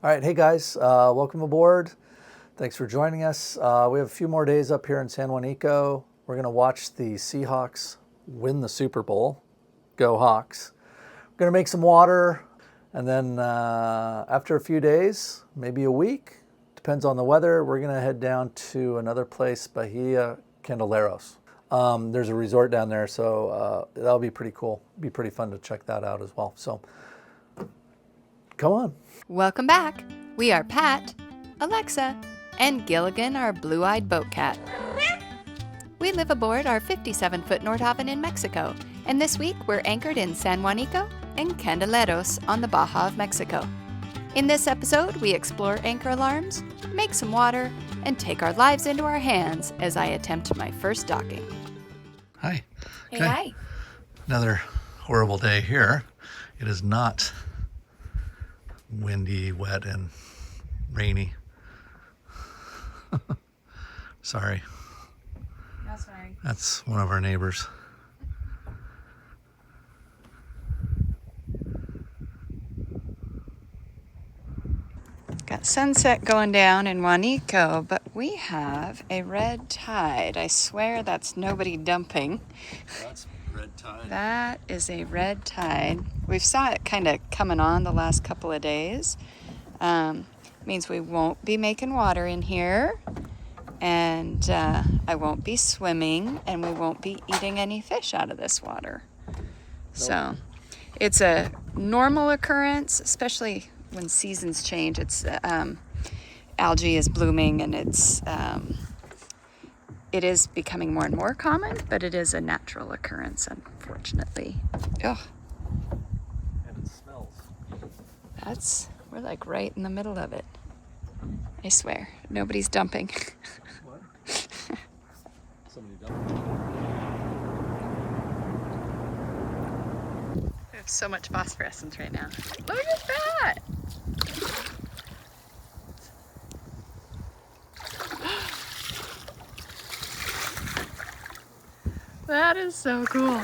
All right, hey guys, welcome aboard. Thanks for joining us. We have a few more days up here in San Juanico. We're going to watch the Seahawks win the Super Bowl. Go Hawks. We're going to make some water, and then after a few days, maybe a week, depends on the weather, we're going to head down to another place, Bahia, Candeleros. There's a resort down there, so that'll be pretty cool. Be pretty fun to check that out as well. So, come on. Welcome back. We are Pat, Alexa, and Gilligan, our blue-eyed boat cat. We live aboard our 57-foot Nordhavn in Mexico, and this week we're anchored in San Juanico and Candeleros on the Baja of Mexico. In this episode, we explore anchor alarms, make some water, and take our lives into our hands as I attempt my first docking. Hi. Hey, hi. Another horrible day here. It is not windy, wet, and rainy. Sorry. No, sorry. That's one of our neighbors. Got sunset going down in Juanico, but we have a red tide. I swear that's nobody dumping. That's red tide. That is a red tide. We saw it kind of coming on the last couple of days. Means we won't be making water in here, and I won't be swimming, and we won't be eating any fish out of this water. Nope. So it's a normal occurrence, especially when seasons change. It's algae is blooming, and it is becoming more and more common, but it is a natural occurrence, unfortunately. Oh. And it smells. We're like right in the middle of it. I swear, nobody's dumping. What? Somebody dumping. We have so much phosphorescence right now. Look at that! That is so cool.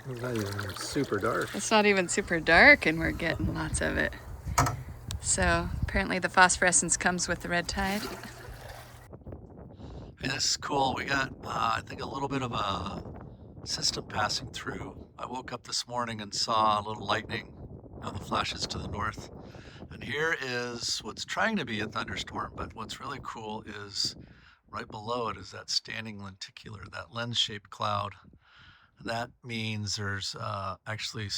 It's not even super dark. It's not even super dark, and we're getting lots of it. So apparently the phosphorescence comes with the red tide. Hey, this is cool. We got, I think, a little bit of a system passing through. I woke up this morning and saw a little lightning, the flashes to the north. And here is what's trying to be a thunderstorm, but what's really cool is right below it is that standing lenticular, that lens-shaped cloud. And that means there's actually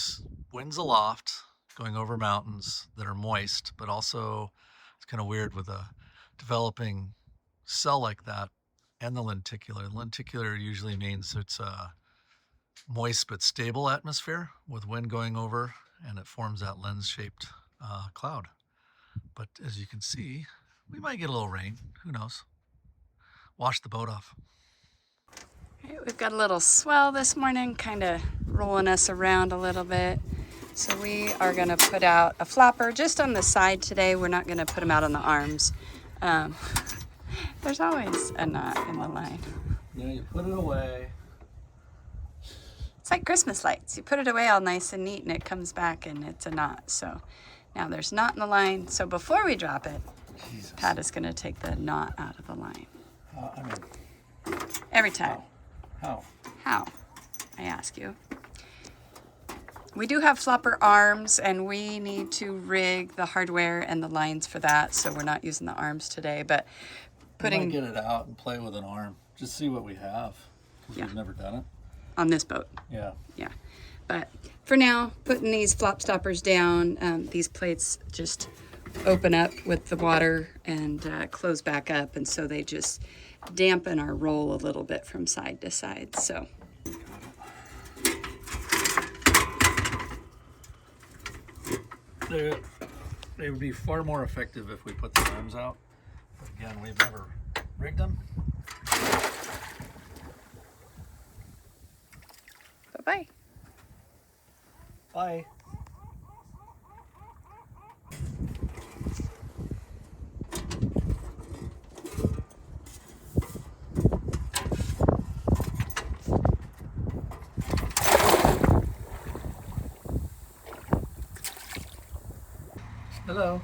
winds aloft going over mountains that are moist, but also it's kind of weird with a developing cell like that and the lenticular. The lenticular usually means it's a moist but stable atmosphere with wind going over, and it forms that lens-shaped cloud. But as you can see, we might get a little rain. Who knows? Wash the boat off. Okay, we've got a little swell this morning, kind of rolling us around a little bit. So we are going to put out a flapper just on the side today. We're not going to put them out on the arms. There's always a knot in the line. Yeah, you put it away. It's like Christmas lights. You put it away all nice and neat, and it comes back, and it's a knot. So now there's knot in the line. So before we drop it, Jesus. Pat is going to take the knot out of the line. Every time. How? How? I ask you. We do have flopper arms, and we need to rig the hardware and the lines for that, so we're not using the arms today, but We might get it out and play with an arm. Just see what we have, because we've never done it. On this boat. Yeah. Yeah. But for now, putting these flop stoppers down, these plates just open up with the water and close back up, and so they just dampen our roll a little bit from side to side. So they would be far more effective if we put the arms out. But again, we've never rigged them. bye-bye. Bye. Hello.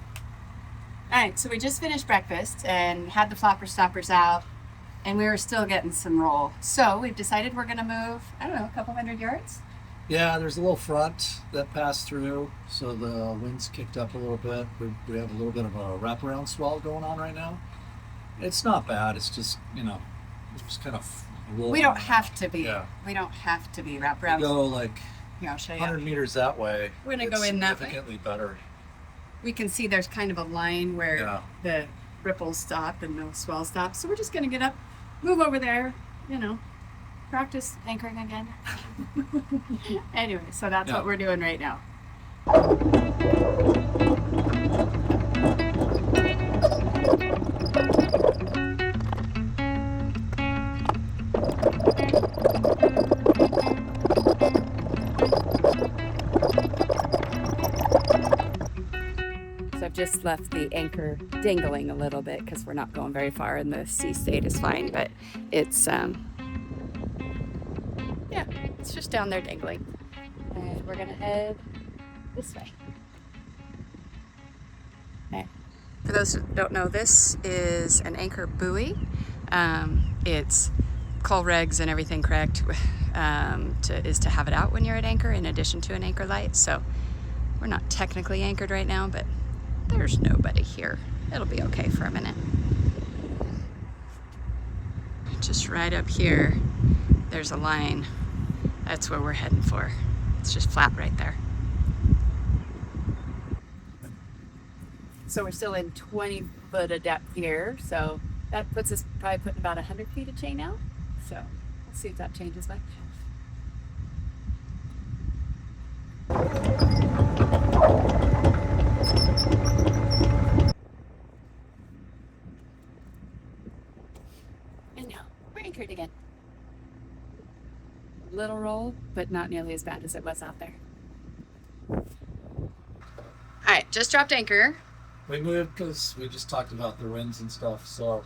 All right, so we just finished breakfast and had the flopper stoppers out, and we were still getting some roll. So we've decided we're gonna move, I don't know, a couple hundred yards? Yeah, there's a little front that passed through, so the wind's kicked up a little bit. We have a little bit of a wraparound swell going on right now. It's not bad. It's just, it's just kind of rolling. We don't have to be. Yeah. We don't have to be wrapped We around. go like Here, I'll show you. 100 meters that way. We're gonna it's go in that way. significantly better. We can see there's kind of a line where Yeah. the ripples stop and the swell stops. So we're just gonna get up, move over there, practice anchoring again. Anyway, so that's what we're doing right now. So I've just left the anchor dangling a little bit because we're not going very far and the sea state is fine, but it's it's just down there dangling. And we're gonna head this way. Okay. For those who don't know, this is an anchor buoy. It's call regs and everything correct is to have it out when you're at anchor in addition to an anchor light. So we're not technically anchored right now, but there's nobody here. It'll be okay for a minute. Just right up here, there's a line. That's where we're heading for. It's just flat right there. So we're still in 20 foot of depth here. So that puts us probably putting about 100 feet of chain out. So we'll see if that changes much. And now we're anchored again. Little roll, but not nearly as bad as it was out there. All right, just dropped anchor. We moved because we just talked about the winds and stuff. So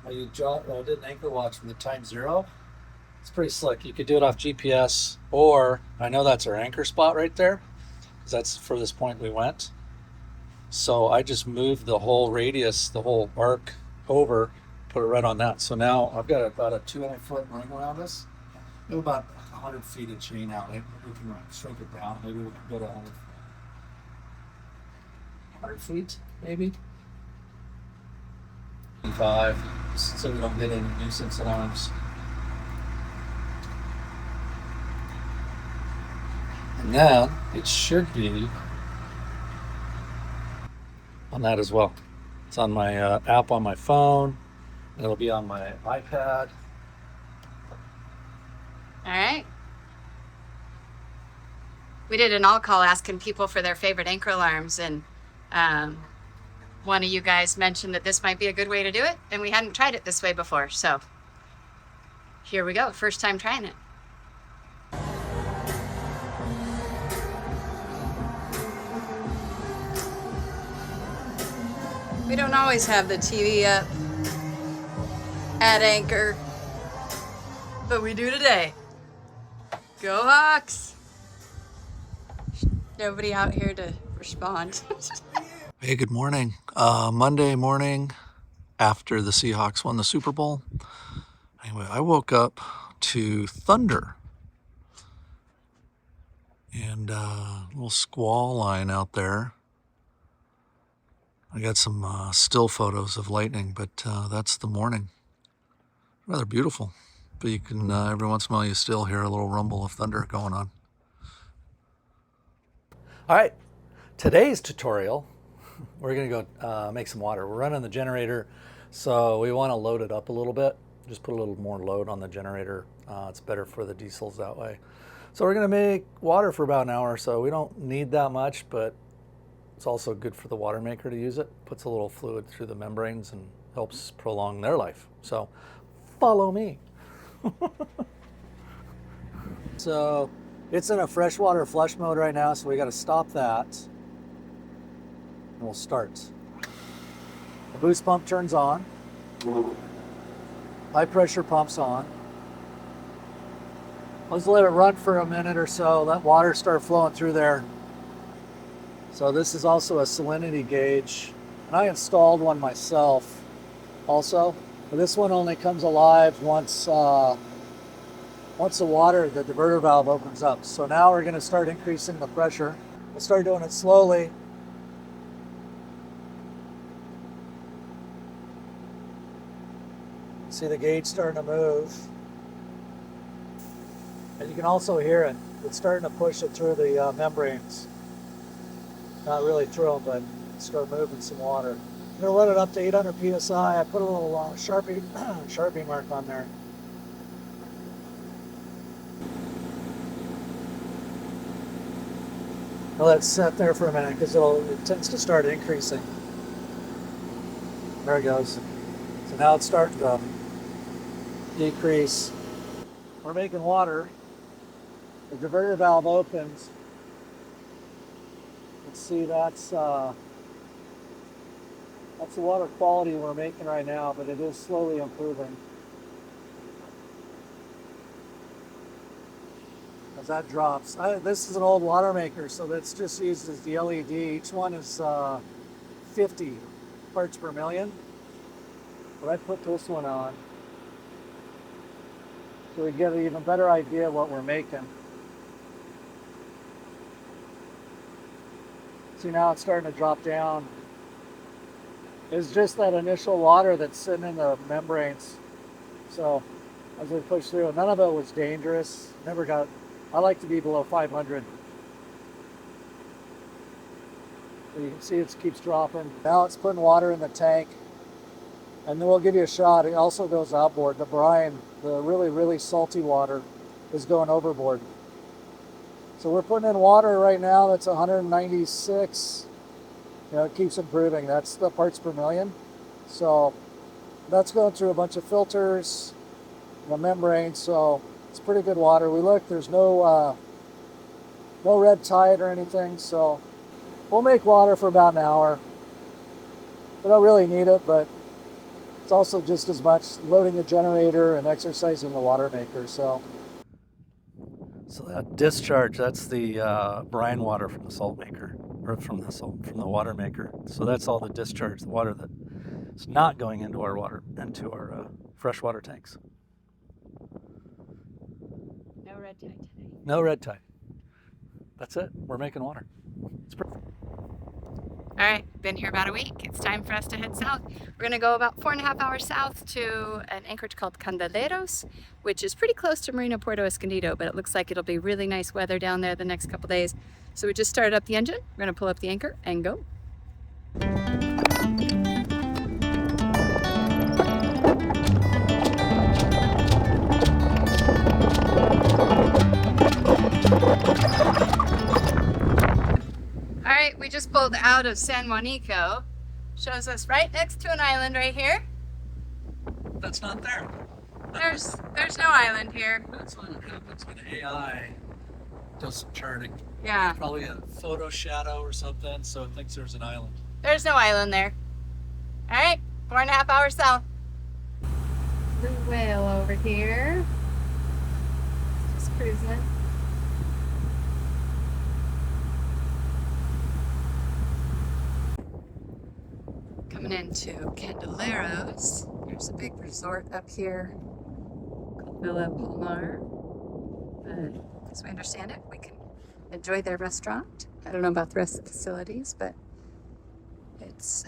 I did an anchor watch from the time 0. It's pretty slick. You could do it off GPS, or I know that's our anchor spot right there, because that's the furthest point we went. So I just moved the whole radius, the whole arc over, put it right on that. So now I've got about a 200-foot ring around us. We have about 100 feet of chain out. Maybe we can shrink it down. Maybe we can go to 100 feet, maybe. 5, so we don't get any nuisance alarms. And then it should be on that as well. It's on my app on my phone, and it'll be on my iPad. All right. We did an all call asking people for their favorite anchor alarms, and one of you guys mentioned that this might be a good way to do it, and we hadn't tried it this way before, so here we go. First time trying it. We don't always have the TV up at anchor, but we do today. Go Hawks! Nobody out here to respond. Hey, good morning. Monday morning after the Seahawks won the Super Bowl. Anyway, I woke up to thunder and a little squall line out there. I got some still photos of lightning, but that's the morning. Rather beautiful. But you can, every once in a while, you still hear a little rumble of thunder going on. All right, today's tutorial, we're gonna go make some water. We're running the generator, so we wanna load it up a little bit. Just put a little more load on the generator. It's better for the diesels that way. So we're gonna make water for about an hour or so. We don't need that much, but it's also good for the water maker to use it. Puts a little fluid through the membranes and helps prolong their life. So follow me. So it's in a freshwater flush mode right now, so we got to stop that and we'll start. The boost pump turns on, high pressure pump's on. Let's let it run for a minute or so, let water start flowing through there. So this is also a salinity gauge, and I installed one myself also. But this one only comes alive once the water, the diverter valve opens up. So now we're going to start increasing the pressure. We'll start doing it slowly. See the gauge starting to move. And you can also hear it. It's starting to push it through the membranes. Not really through them, but start moving some water. I'm going to run it up to 800 psi. I put a little Sharpie mark on there. I'll let it sit there for a minute because it tends to start increasing. There it goes. So now it's starting to decrease. We're making water. The diverter valve opens. Let's see, that's the water quality we're making right now, but it is slowly improving. As that drops. This is an old water maker, so that's just used as the LED. Each one is 50 parts per million. But I put this one on so we get an even better idea of what we're making. See, now it's starting to drop down. It's just that initial water that's sitting in the membranes. So as we push through, none of it was dangerous. I like to be below 500. So you can see it keeps dropping. Now it's putting water in the tank. And then we'll give you a shot. It also goes outboard. The brine, the really, really salty water is going overboard. So we're putting in water right now that's 196. It keeps improving. That's the parts per million. So that's going through a bunch of filters, the membrane. So it's pretty good water. There's no red tide or anything. So we'll make water for about an hour. We don't really need it, but it's also just as much loading the generator and exercising the water maker. So that discharge, that's the brine water from the salt maker, or from the water maker. So that's all the discharge, the water that is not going into our freshwater tanks. No red tide today. No red tide. That's it. We're making water. It's perfect. All right, been here about a week. It's time for us to head south. We're gonna go about 4.5 hours south to an anchorage called Candeleros, which is pretty close to Marina Puerto Escondido, but it looks like it'll be really nice weather down there the next couple days. So we just started up the engine. We're gonna pull up the anchor and go. All right, we just pulled out of San Juanico. Shows us right next to an island right here. That's not there. There's no island here. That's what happens when AI does some charting. Yeah. Probably a photo shadow or something, so it thinks there's an island. There's no island there. All right, 4.5 hours south. Blue whale over here. Just cruising. Coming into Candeleros. There's a big resort up here called Villa Palmar. As we understand it, we can enjoy their restaurant. I don't know about the rest of the facilities, but it's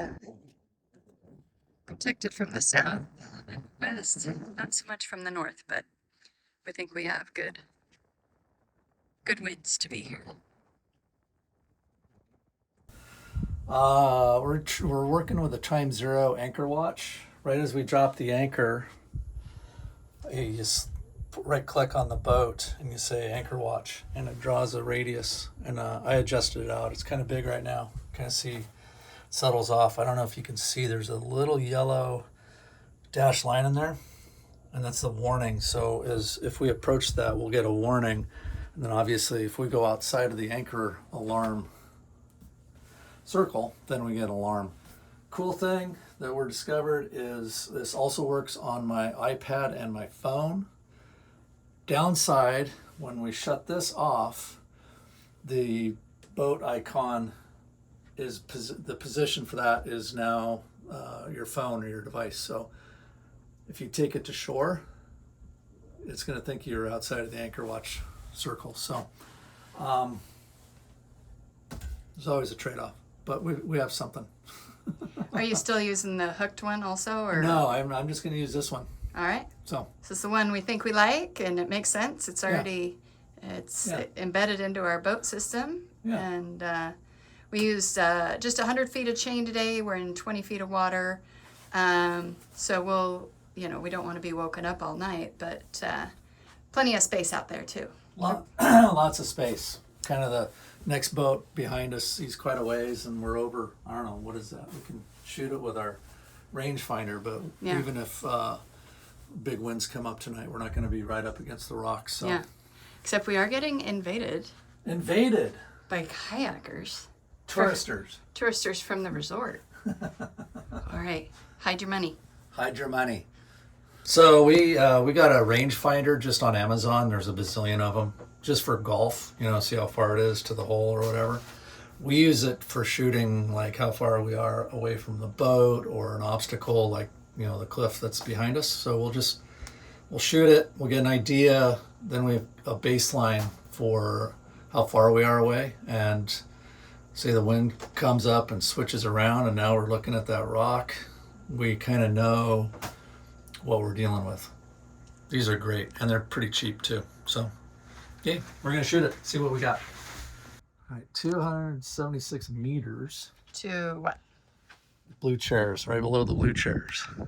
protected from the south and west, not so much from the north, but we think we have good winds to be here. We're working with a time zero anchor watch. Right as we drop the anchor, you just right click on the boat and you say anchor watch, and it draws a radius. And I adjusted it out. It's kind of big right now. Kind of see it settles off. I don't know if you can see. There's a little yellow dashed line in there, and that's the warning. So if we approach that, we'll get a warning. And then obviously, if we go outside of the anchor alarm circle, then we get an alarm. Cool thing that we're discovered is this also works on my iPad and my phone. Downside, when we shut this off, the boat icon is the position for that is now your phone or your device. So if you take it to shore, it's going to think you're outside of the anchor watch circle. So there's always a trade-off, but we have something. Are you still using the hooked one also, or No, I'm just going to use this one. All right. So This is the one we think we like, and it makes sense. It's already embedded into our boat system, and we used just 100 feet of chain today. We're in 20 feet of water, so we'll, we don't want to be woken up all night, but plenty of space out there too. lots of space. Kind of the next boat behind us, he's quite a ways, and we're over, I don't know, what is that? We can shoot it with our rangefinder, but even if big winds come up tonight, we're not going to be right up against the rocks. So. Yeah, except we are getting invaded by kayakers. Touristers from the resort. All right, hide your money. Hide your money. So we got a rangefinder just on Amazon. There's a bazillion of them just for golf, see how far it is to the hole or whatever. We use it for shooting, like how far we are away from the boat or an obstacle, like, the cliff that's behind us. So we'll shoot it. We'll get an idea. Then we have a baseline for how far we are away. And say the wind comes up and switches around, and now we're looking at that rock. We kind of know what we're dealing with. These are great, and they're pretty cheap too. So, okay, we're gonna shoot it, see what we got. All right, 276 meters. To what? Blue chairs, right below the blue chairs. I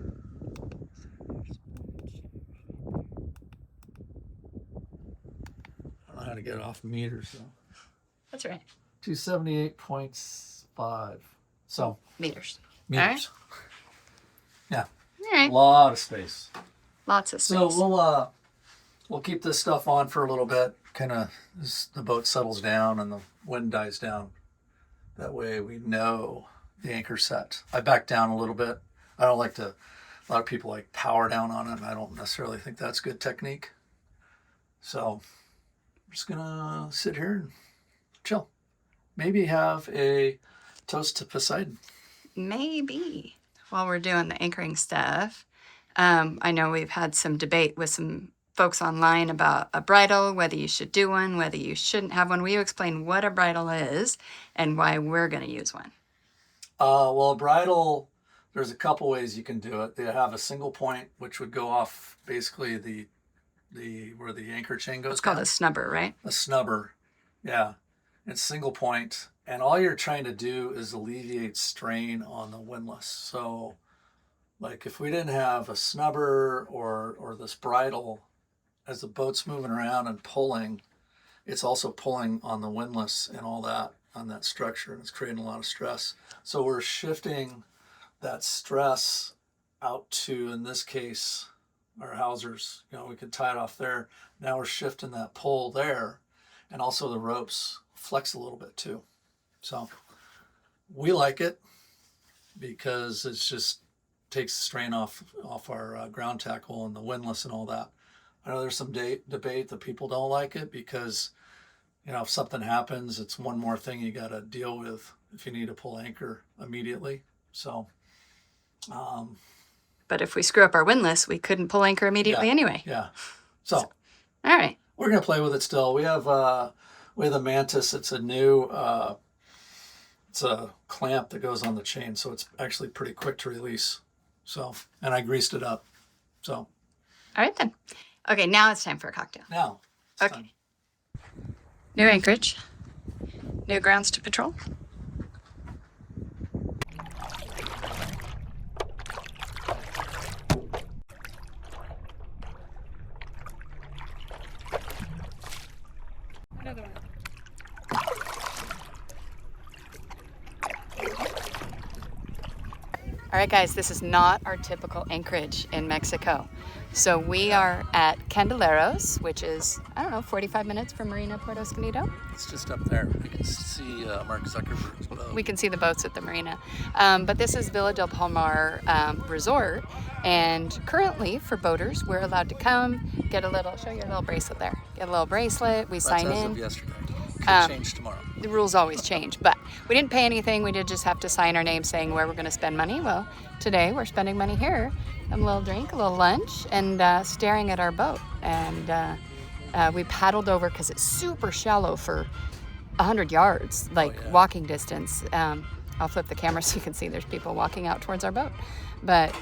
don't know how to get off meters though. That's right. 278.5. So meters. Meters. All right. Yeah. All right. A lot of space. Lots of space. So we'll keep this stuff on for a little bit, kind of as the boat settles down and the wind dies down. That way we know the anchor set. I back down a little bit. I don't like to, a lot of people like power down on it, and I don't necessarily think that's good technique. So I'm just gonna sit here and chill. Maybe have a toast to Poseidon. Maybe. While we're doing the anchoring stuff, I know we've had some debate with some folks online about a bridle, whether you should do one, whether you shouldn't have one. Will you explain what a bridle is and why we're going to use one? Well, a bridle, there's a couple ways you can do it. They have a single point, which would go off basically the where the anchor chain goes. It's called down. a snubber, right? A snubber, yeah. It's single point, and all you're trying to do is alleviate strain on the windlass. So, like if we didn't have a snubber or this bridle, as the boat's moving around and pulling, it's also pulling on the windlass and all that, on that structure, and it's creating a lot of stress. So we're shifting that stress out to, in this case, our housers. We could tie it off there. Now we're shifting that pull there, and also the ropes flex a little bit too. So we like it because it's just takes the strain off our ground tackle and the windlass and all that. I know there's some debate that people don't like it because, if something happens, it's one more thing you got to deal with if you need to pull anchor immediately. So, but if we screw up our windlass, we couldn't pull anchor immediately anyway. Yeah. So, all right. We're gonna play with it still. We have a Mantis. It's a new. It's a clamp that goes on the chain, so it's actually pretty quick to release. So, and I greased it up. So. All right then. Okay, now it's time for a cocktail. Now. Okay. Time. New anchorage. New grounds to patrol. Another one. All right, guys, this is not our typical anchorage in Mexico. So we are at Candeleros, which is, 45 minutes from Marina Puerto Escondido. It's just up there. We can see Mark Zuckerberg's boat. We can see the boats at the marina. But this is Villa del Palmar Resort. And currently, for boaters, we're allowed to come, show your little bracelet there. Get a little bracelet, we sign That's in. as of yesterday. Could change tomorrow. the rules always change. But we didn't pay anything. We did just have to sign our name saying where we're going to spend money. Well, today we're spending money here. A little drink, a little lunch, and staring at our boat. And we paddled over because it's super shallow for 100 yards, like walking distance. I'll flip the camera so you can see there's people walking out towards our boat. But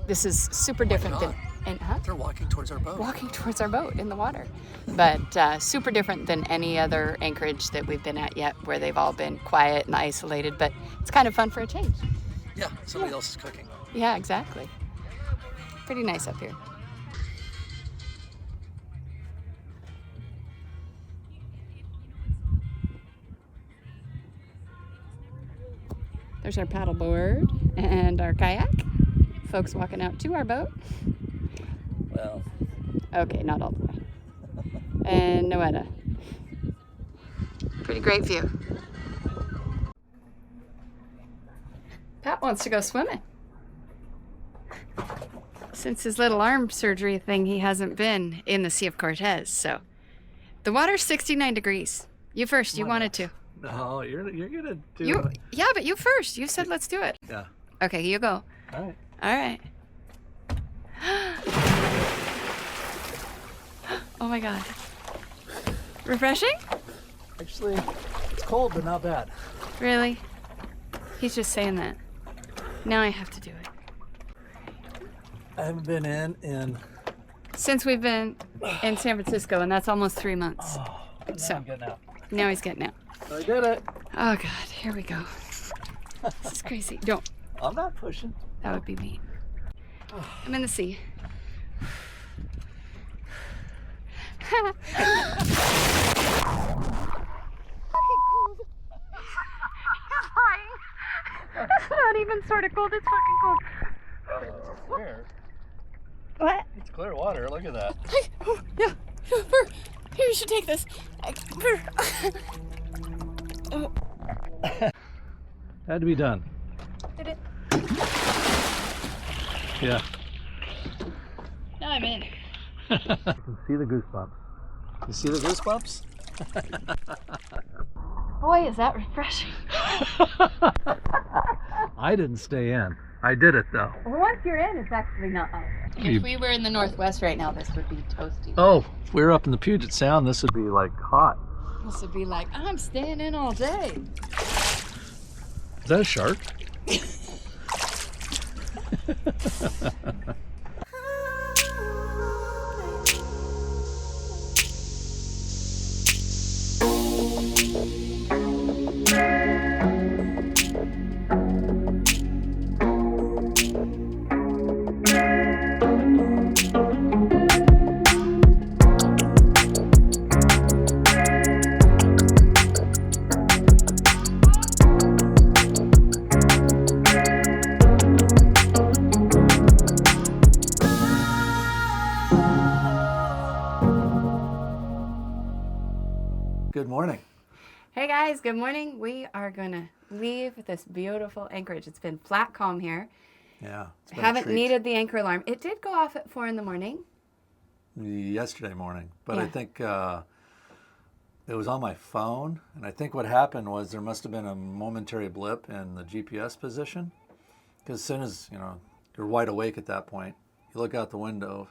this is super different than... They're walking towards our boat. Walking towards our boat in the water. But super different than any other anchorage that we've been at yet, where they've all been quiet and isolated. But it's kind of fun for a change. Yeah, somebody else is cooking. Yeah, exactly. Pretty nice up here. There's our paddleboard and our kayak. Folks walking out to our boat. Well. Okay, not all the way. And Noeta. Pretty great view. Pat wants to go swimming. Since his little arm surgery thing, he hasn't been in the Sea of Cortez, so. The water's 69 degrees. You first, you wanted to. No, you're gonna do it. Yeah, but you first. You said let's do it. Yeah. Okay, you go. All right. All right. Oh my God. Refreshing? Actually, it's cold, but not bad. Really? He's just saying that. Now I have to do it. I haven't been in Since we've been in San Francisco, and that's almost 3 months. so I'm getting out. Now he's getting out. I did it. Oh God, here we go. This is crazy. Don't. I'm not pushing. That would be mean. I'm in the sea. It's not even sort of cold, it's fucking cold. It's clear. What? It's clear water. Look at that. Oh, yeah. Here, you should take this. Oh. Had to be done. Did it? Yeah. Now I'm in. You can see the goosebumps. You see the goosebumps? Boy, is that refreshing. I didn't stay in. I did it though. Well, once you're in, it's actually not. If we were in the Northwest right now, this would be toasty. Oh, if we were up in the Puget Sound, this would be like hot. This would be like, I'm staying in all day. Is that a shark? Good morning. Hey guys, good morning. We are gonna leave this beautiful anchorage. It's been flat calm here. Yeah. It's been a Haven't treat. needed the anchor alarm. It did go off at 4 in the morning. Yesterday morning, but Yeah. I think it was on my phone, and I think what happened was there must have been a momentary blip in the GPS position, because as soon as you're wide awake at that point, you look out the window,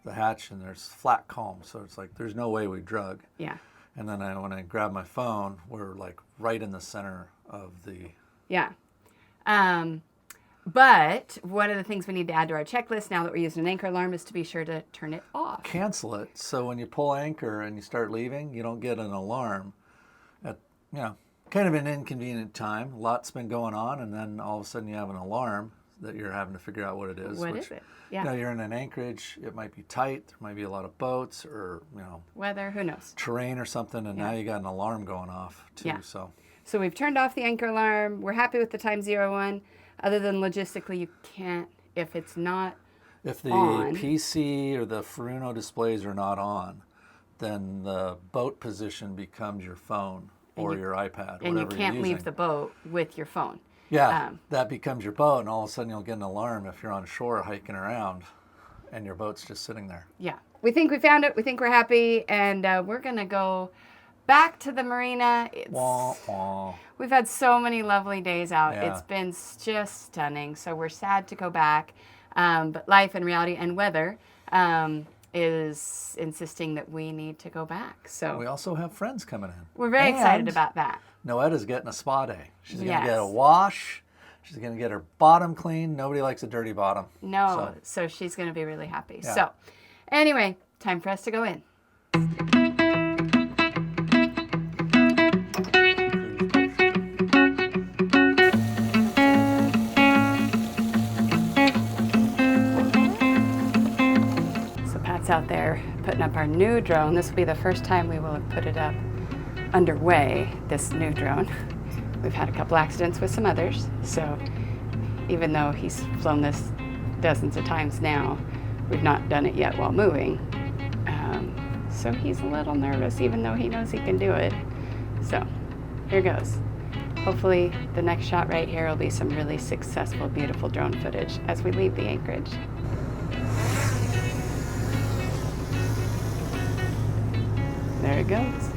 the hatch, and there's flat calm, so it's like there's no way we drug. Yeah. And then when I grabbed my phone, we're like right in the center of the... Yeah. But one of the things we need to add to our checklist now that we're using an anchor alarm is to be sure to turn it off. Cancel it, so when you pull anchor and you start leaving, you don't get an alarm at, kind of an inconvenient time. A lot's been going on, and then all of a sudden you have an alarm that you're having to figure out what it is. What is it? Yeah. You're in an anchorage, it might be tight, there might be a lot of boats or, Weather, who knows? terrain or something, and now you got an alarm going off too, Yeah. so. So we've turned off the anchor alarm. We're happy with the time 01. Other than logistically, you can't, if it's not If the on. PC or the Furuno displays are not on, then the boat position becomes your phone or your iPad, and you whatever can't you're leave using. the boat with your phone. Yeah, that becomes your boat, and all of a sudden you'll get an alarm if you're on shore hiking around, and your boat's just sitting there. Yeah. We think we found it. We think we're happy, and we're going to go back to the marina. Wah, wah. We've had so many lovely days out. Yeah. It's been just stunning. So we're sad to go back. But life and reality and weather is insisting that we need to go back. So We also have friends coming in. we're very excited And about that. Noeta's getting a spa day. She's going to Yes. get a wash. She's going to get her bottom clean. Nobody likes a dirty bottom. No, so she's going to be really happy. Yeah. So anyway, time for us to go in. So Pat's out there putting up our new drone. This will be the first time we will have put it up underway, this new drone. We've had a couple accidents with some others, so even though he's flown this dozens of times now, we've not done it yet while moving. So he's a little nervous, even though he knows he can do it. So here goes. Hopefully the next shot right here will be some really successful, beautiful drone footage as we leave the anchorage. There it goes.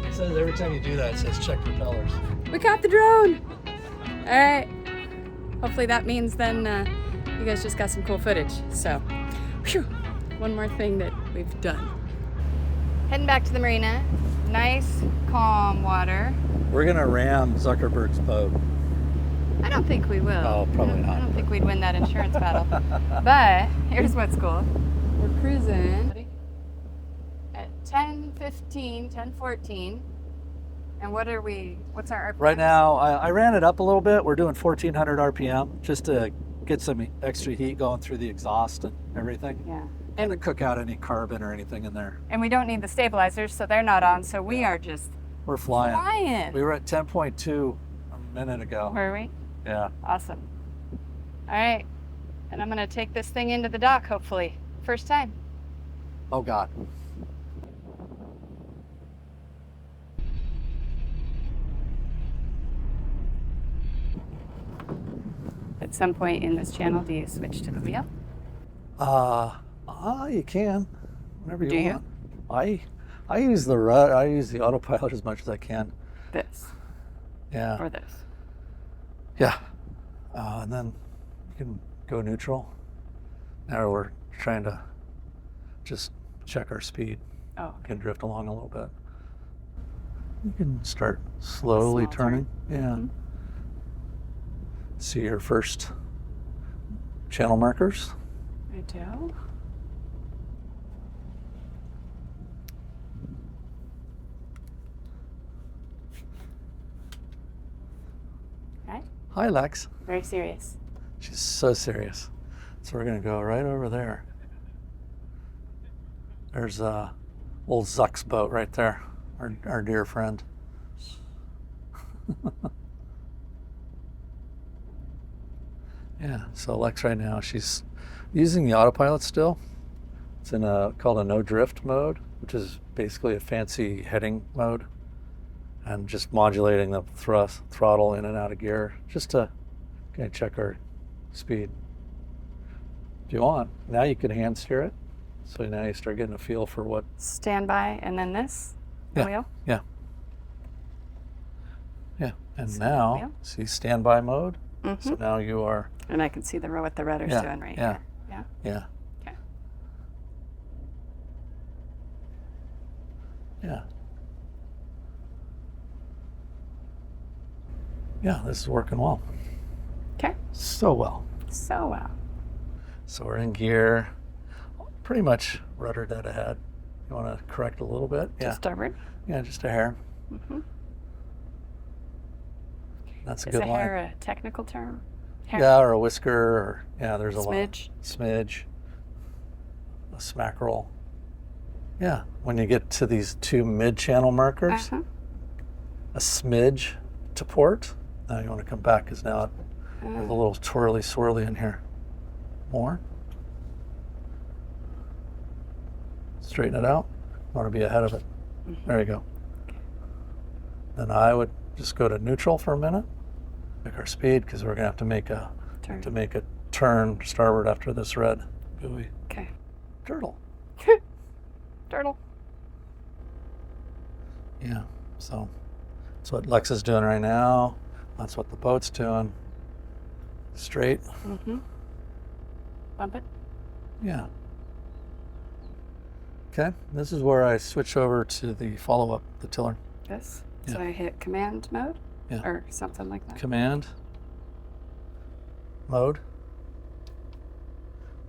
It says every time you do that, it says check propellers. We caught the drone! All right. Hopefully that means then you guys just got some cool footage. So, whew, one more thing that we've done. Heading back to the marina. Nice, calm water. We're going to ram Zuckerberg's boat. I don't think we will. Oh, probably not. I don't think we'd win that insurance battle. But here's what's cool. We're cruising at 10:15, 10:14. And what's our RPM? Right now, I ran it up a little bit. We're doing 1,400 RPM just to get some extra heat going through the exhaust and everything. Yeah. And to cook out any carbon or anything in there. And we don't need the stabilizers, so they're not on. So we are just We're flying. flying. We were at 10.2 a minute ago. Were we? Yeah. Awesome. All right. And I'm going to take this thing into the dock, hopefully. First time. Oh, God. At some point in this channel, do you switch to the wheel? You can. Whenever you Do you? want. I use the autopilot as much as I can. This Yeah. or this? Yeah. And then you can go neutral. Now we're trying to just check our speed. Oh, okay. Can drift along a little bit. You can start slowly Small turn. turning. Yeah. Mhm. See your first channel markers. I do. Okay. Hi, Lex. Very serious. She's so serious. So we're gonna go right over there. There's old Zuck's boat right there, our dear friend. Yeah, so Lex right now, she's using the autopilot still. It's in called a no drift mode, which is basically a fancy heading mode, and just modulating the throttle in and out of gear just to kind of check our speed. If you want, now you can hand steer it. So now you start getting a feel for what. Stand by and then this? The Yeah. wheel? Yeah. Yeah. And So now, wheel? see standby mode. Mm-hmm. So now you are. And I can see what the rudder's Yeah. doing right Yeah. here. Yeah. Yeah. Okay. Yeah. Yeah, this is working well. Okay. So well. So well. So we're in gear. Pretty much rudder dead ahead. You want to correct a little bit? To Yeah. starboard. Yeah, just a hair. Mm-hmm. That's a Is good a line. hair a technical term? Hair. Yeah, or a whisker, or there's a Smidge. lot. Smidge. A smackerel. Yeah, when you get to these two mid-channel markers, Uh-huh. a smidge to port. Now you want to come back because now there's a little twirly swirly in here. More. Straighten it out. You want to be ahead of it. Mm-hmm. There you go. Then I would just go to neutral for a minute. Pick our speed because we're gonna have to make a turn starboard after this red buoy. Okay. Turtle. Turtle. Yeah. So that's what Lex is doing right now. That's what the boat's doing. Straight. Mm-hmm. Bump it. Yeah. Okay. This is where I switch over to the follow-up, the tiller. This. Yeah. So I hit command mode. Yeah. Or something like that. Command. Mode.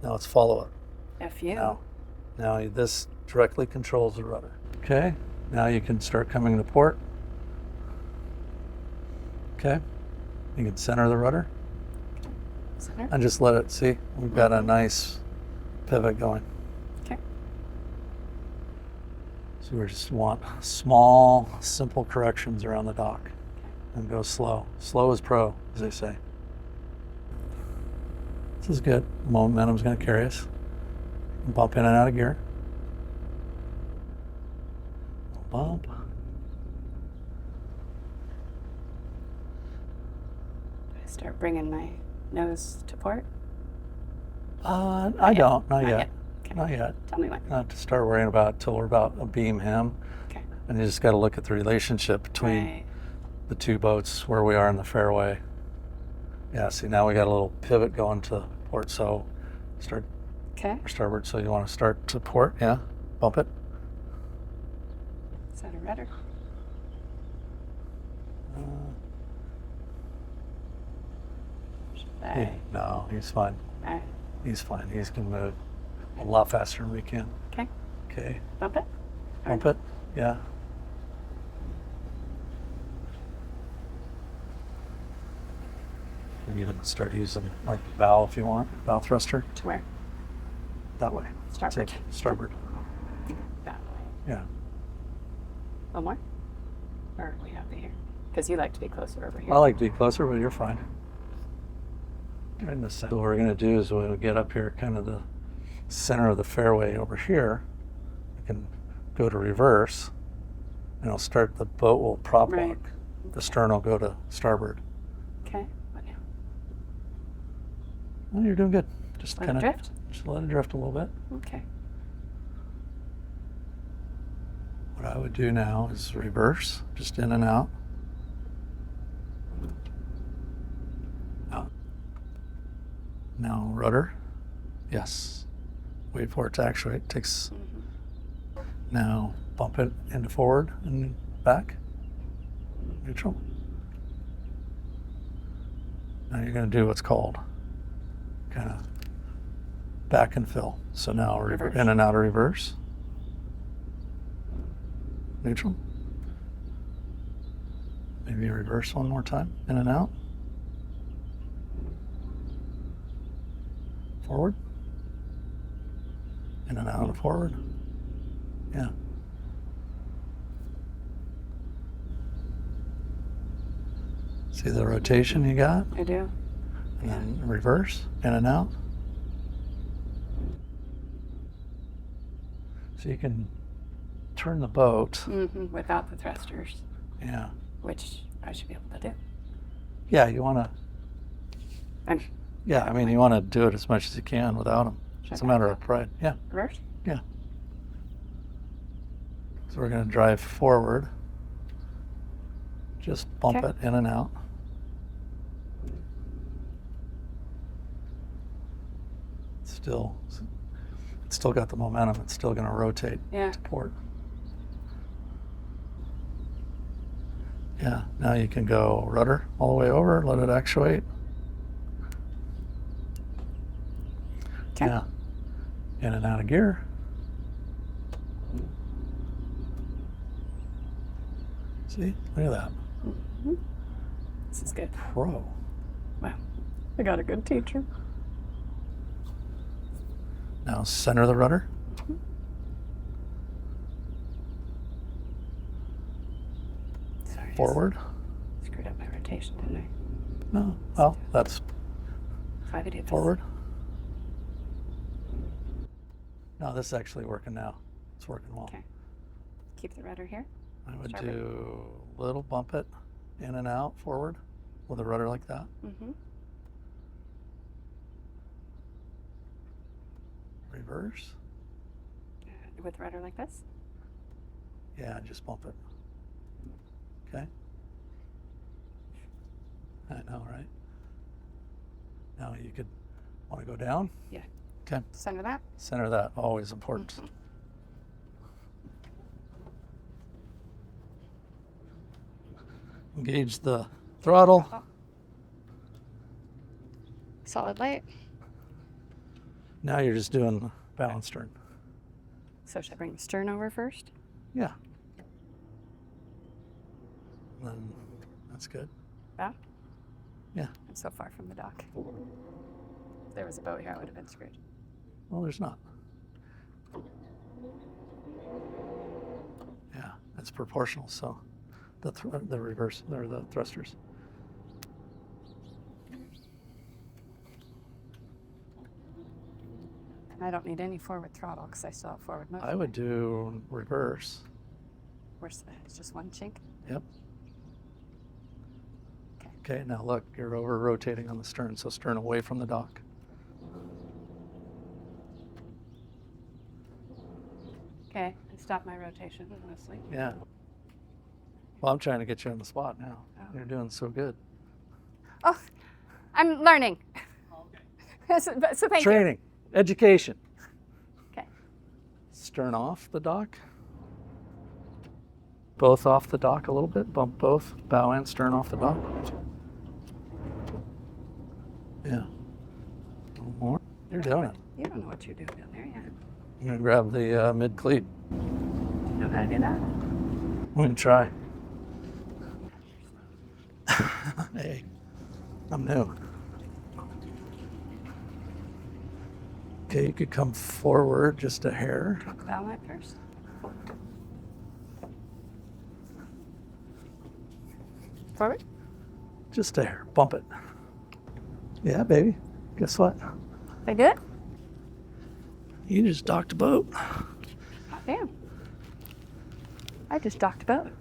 Now it's follow-up. FU. Now this directly controls the rudder. Okay. Now you can start coming to port. Okay. You can center the rudder Center. and just let it see. We've got a nice pivot going. Okay. So we just want small, simple corrections around the dock and go slow. Slow is pro, as they say. This is good. Momentum's going to carry us. Bump in and out of gear. Bump. Start bringing my nose to port. I don't. Not yet. Okay. Not yet. Tell me when. Not to start worrying about till we're about a beam hem. Okay. And you just got to look at the relationship between Right. the two boats, where we are in the fairway. Yeah, see, now we got a little pivot going to port, so start Okay. or starboard. So you want to start to port, yeah? Bump it. Is that a rudder? Should I? No, he's fine. Alright. He's fine. He's going to move a lot faster than we can. Okay. Okay. Bump it. Bump it. Yeah. You can start using like the bow if you want, bow thruster. To where? That way. Starboard. Take starboard. That way. Yeah. One more? Or we have to here? Because you like to be closer over here. I like to be closer, but you're fine. You're in the center. So what we're going to do is when we get up here, kind of the center of the fairway over here, we can go to reverse, and it'll start, the boat will prop Right. lock. The stern will go to starboard. Okay. What now? Well, you're doing good. Just Let kind it of drift? just let it drift a little bit. Okay. What I would do now is reverse, just in and out. Out. Now rudder. Yes. Wait for it to actuate. Takes. Now bump it into forward and back. Neutral. Now you're going to do what's called kind of back and fill. So now Reverse. in and out of reverse. Neutral. Maybe reverse one more time. In and out. Forward. In and out of forward. Yeah. See the rotation you got? I do. And then reverse. In and out. So you can turn the boat. Without the thrusters, Yeah. which I should be able to do. Yeah, you want to. And Yeah, I mean, you want to do it as much as you can without them. Should It's I a matter back of pride. Yeah, reverse? yeah. So we're going to drive forward. Just bump Okay. it in and out. it's still got the momentum. It's still going to rotate Yeah. to port. Yeah, now you can go rudder all the way over, let it actuate. Okay. Yeah, in and out of gear. See, look at that. Mm-hmm. This is good. Pro. Wow. I got a good teacher. Now center the rudder. Sorry. Forward. Screwed up my rotation, didn't I? No, well, that's Why would it be- forward. No, this is actually working now. It's working well. Okay. Keep the rudder here. I would Sharpen. do a little bump it in and out forward with a rudder like that. Mm-hmm. Reverse. With rudder like this. Yeah, just bump it. Okay. I know, right? Now you could want to go down. Yeah. Okay. Center that. Center that, always important. Mhm. Engage the throttle. Oh. Solid light. Now you're just doing balance turn. So should I bring the stern over first? Yeah. And then that's good. Bow? Yeah. I'm so far from the dock. If there was a boat here, I would have been screwed. Well, there's not. Yeah, it's proportional. So the reverse or the thrusters. I don't need any forward throttle because I still have forward motion. I would do reverse. Where's the, it's just one chink? Yep. Okay. Okay, now look, you're over rotating on the stern, so stern away from the dock. Okay, and stop my rotation mostly. Yeah. Well, I'm trying to get you on the spot now. Oh. You're doing so good. Oh, I'm learning. so thank you. Training, education. Okay. Stern off the dock. Both off the dock a little bit. Bump both, bow and stern off the dock. Yeah. A little more. You're doing it. You don't know what you're doing down there yet. I'm gonna grab the mid cleat. Do you know how to do that? We're gonna try. Hey, I'm new. Okay, you could come forward just a hair. Bow light first. Forward. Just a hair. Bump it. Yeah, baby. Guess what? They good? You just docked a boat. Oh, damn. I just docked a boat.